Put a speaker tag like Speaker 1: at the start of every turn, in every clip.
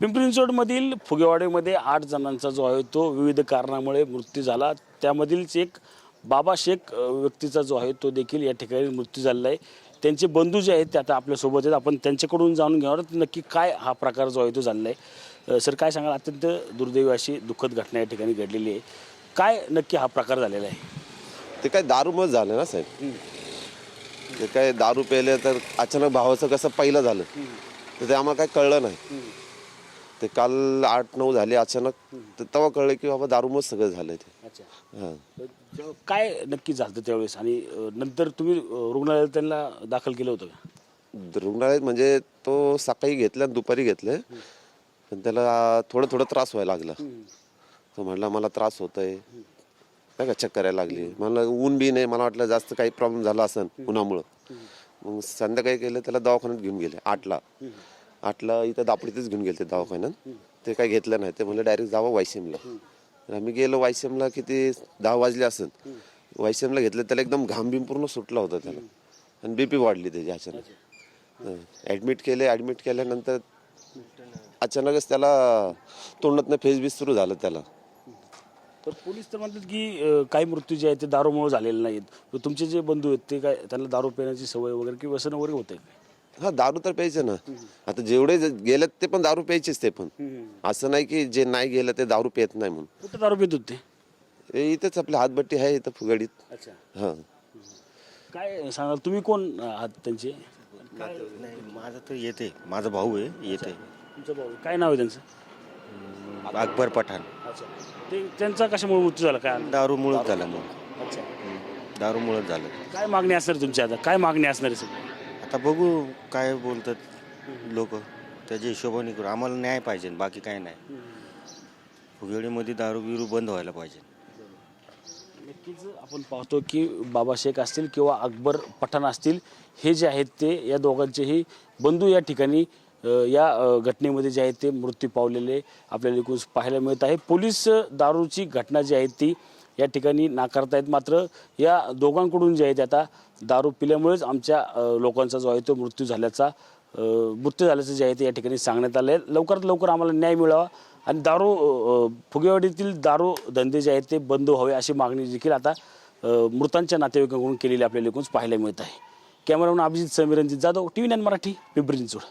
Speaker 1: पिंपरी चिंचवडमधील फुगेवाडीमध्ये 8 जणांचा जो आहे तो विविध कारणामुळे मृत्यू झाला। त्यामधीलच एक बाबा शेख व्यक्तीचा जो आहे तो देखील या ठिकाणी मृत्यू झालेला आहे। त्यांचे बंधू जे आहेत ते आता आपल्या सोबत आहेत, आपण त्यांच्याकडून जाणून घेणार आहोत नक्की काय हा प्रकार जो आहे तो झालेला आहे। सर काय सांगाल, अत्यंत दुर्दैवी अशी दुःखद घटना या ठिकाणी घडलेली आहे, काय नक्की हा प्रकार झालेला आहे?
Speaker 2: ते काय दारूमुळे झालं ना साहेब। ते काय दारू प्यायले तर अचानक भावाचं कसं पहिलं झालं तर ते आम्हाला काय कळलं नाही। ते काल 8-9 झाले अचानक, तर तेव्हा कळलं की बाबा दारूमुळे सगळं झालं ते।
Speaker 1: अच्छा,
Speaker 2: हां,
Speaker 1: काय नक्की झालं त्यावेळेस आणि नंतर तुम्ही रुग्णालयात त्यांना दाखल केलं होतं का?
Speaker 2: रुग्णालयात म्हणजे तो सकाळी घेतलं आणि दुपारी घेतलं, पण त्याला थोडं त्रास व्हायला लागला। तो म्हटला मला त्रास होतोय, नाही का चक्कर यायला लागली। मला ऊन बी नाही, मला वाटलं जास्त काही प्रॉब्लेम झाला असेल उन्हामुळं। मग संध्याकाळी केलं, त्याला दवाखान्यात घेऊन गेले 8ला इथं दापोलीतच घेऊन गेले ते दवाखान्यात। ते काही घेतलं नाही, ते म्हणलं डायरेक्ट जावं वायसीएमला। आम्ही गेलो वायसीएमला, किती 10 वाजले असेल। वायसीएमला घेतलं, त्याला एकदम घाम बिम पूर्ण सुटला होता त्याला, आणि बीपी वाढली त्याची अचानक। ॲडमिट केल्यानंतर अचानकच त्याला तोंडातनं फेसबीस सुरू झालं त्याला।
Speaker 1: तर पोलीस तर म्हणतात की काही मृत्यू जे आहेत ते दारूमुळे झालेले नाहीत। तुमचे जे बंधू आहेत ते काय त्यांना दारू पिण्याची सवय वगैरे की व्यसन वगैरे होते?
Speaker 2: हा, दारू तर प्यायचं ना। आता जेवढे गेलेत ते पण दारू प्यायचेच ते पण। असं नाही की जे नाही गेलं ते दारू पित नाही म्हणून।
Speaker 1: कुठं दारू पित होते?
Speaker 2: इथंच आपली हातभट्टी आहे इथं फुगडीत।
Speaker 1: अच्छा,
Speaker 2: हां,
Speaker 1: काय सांगाल तुम्ही, कोण आहात त्यांचे?
Speaker 3: नाही, माझं तर येते, माझा भाऊ आहे, येते
Speaker 1: तुमचा भाऊ काय नाव आहे त्यांचं?
Speaker 3: अकबर पठाण।
Speaker 1: अच्छा, ते त्यांचा कशामुळे मृत्यू झाला काय?
Speaker 3: दारूमुळेच झालं मग।
Speaker 1: अच्छा,
Speaker 3: दारूमुळेच झालं।
Speaker 1: काय मागणी असणार तुमची आता? काय मागणी असणार आहे सगळी?
Speaker 3: आता बघू काय बोलतात लोक, त्याच्या हिशोबाने करू। आम्हाला न्याय पाहिजे, बाकी काय नाही। फुगेडीमध्ये दारू बिरू बंद व्हायला पाहिजे।
Speaker 1: नक्कीच आपण पाहतो की बाबा शेख असतील किंवा अकबर पठाण असतील, हे जे आहेत ते या दोघांचेही बंधू या ठिकाणी या घटनेमध्ये जे आहेत ते मृत्यू पावलेले आपल्याला एकूण पाहायला मिळत आहे। पोलीस दारूची घटना जी आहे ती या ठिकाणी नाकारतायत, मात्र या दोघांकडून जे आहे ते आता दारू पिल्यामुळेच आमच्या लोकांचा जो आहे तो मृत्यू झाल्याचं जे आहे ते या ठिकाणी सांगण्यात आलं आहे। लवकरात लवकर आम्हाला न्याय मिळावा आणि फुगेवाडीतील दारू धंदे जे आहेत ते बंद व्हावे अशी मागणी देखील आता मृतांच्या नातेवाईकांकडून केलेली आपल्याला एकूण पाहायला मिळत आहे। Cameraman Abhijit Sameer Ranjit Jadhav, TV9 Marathi, Pimpri Chinchwad.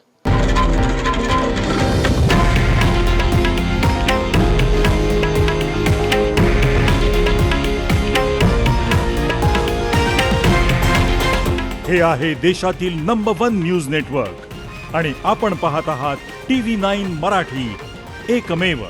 Speaker 4: हे आहे देशातील नंबर 1 न्यूज नेटवर्क आणि आपण पाहत आहात TV9 मराठी, एकमेव।